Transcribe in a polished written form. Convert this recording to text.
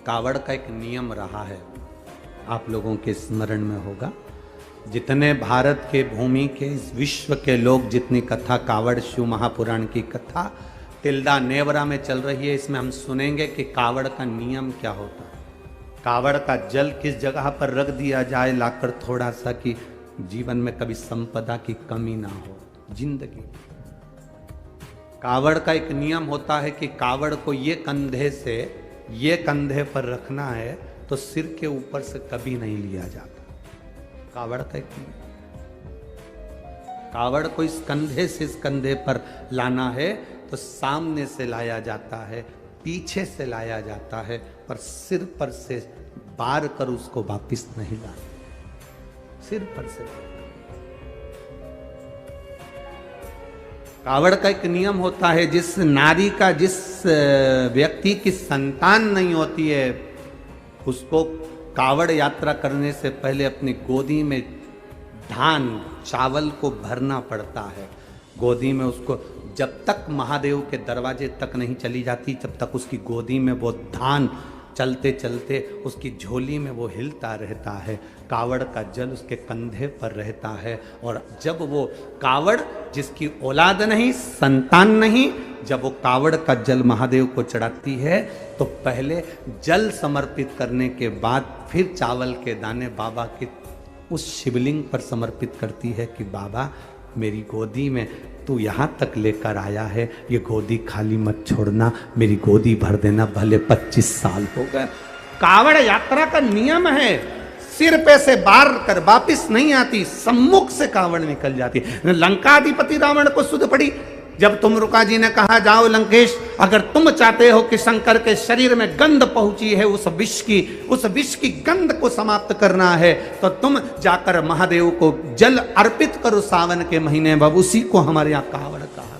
कावड़ का एक नियम रहा है, आप लोगों के स्मरण में होगा। जितने भारत के भूमि के, इस विश्व के लोग, जितनी कथा कावड़ शिव महापुराण की कथा तिल्दा नेवरा में चल रही है, इसमें हम सुनेंगे कि कावड़ का नियम क्या होता है। कावड़ का जल किस जगह पर रख दिया जाए लाकर थोड़ा सा, कि जीवन में कभी संपदा की कमी ना हो जिंदगी। कावड़ का एक नियम होता है कि कावड़ को ये कंधे से ये कंधे पर रखना है तो सिर के ऊपर से कभी नहीं लिया जाता। कावड़ का एक नियम, कावड़ को इस कंधे से इस कंधे पर लाना है तो सामने से लाया जाता है, पीछे से लाया जाता है, पर सिर पर से बार कर उसको वापिस नहीं लाना, सिर पर से। कावड़ का एक नियम होता है, जिस नारी का, जिस व्यक्ति की संतान नहीं होती है, उसको कावड़ यात्रा करने से पहले अपनी गोदी में धान चावल को भरना पड़ता है। गोदी में उसको, जब तक महादेव के दरवाजे तक नहीं चली जाती, जब तक उसकी गोदी में वो धान चलते चलते उसकी झोली में वो हिलता रहता है। कावड़ का जल उसके कंधे पर रहता है, और जब वो कावड़, जिसकी औलाद नहीं, संतान नहीं, जब वो कावड़ का जल महादेव को चढ़ाती है तो पहले जल समर्पित करने के बाद फिर चावल के दाने बाबा के उस शिवलिंग पर समर्पित करती है कि बाबा मेरी गोदी में तू यहाँ तक लेकर आया है, ये गोदी खाली मत छोड़ना, मेरी गोदी भर देना, भले 25 साल हो गए। कावड़ यात्रा का नियम है, सिर पे से बार कर वापिस नहीं आती, सम्मुख से कावड़ निकल जाती। लंकाधिपति रावण को सुध पड़ी जब तुमरुका जी ने कहा, जाओ लंकेश, अगर तुम चाहते हो कि शंकर के शरीर में गंध पहुंची है, उस विष की गंध को समाप्त करना है, तो तुम जाकर महादेव को जल अर्पित करो सावन के महीने में। उसी को हमारे यहाँ कावड़ कहा।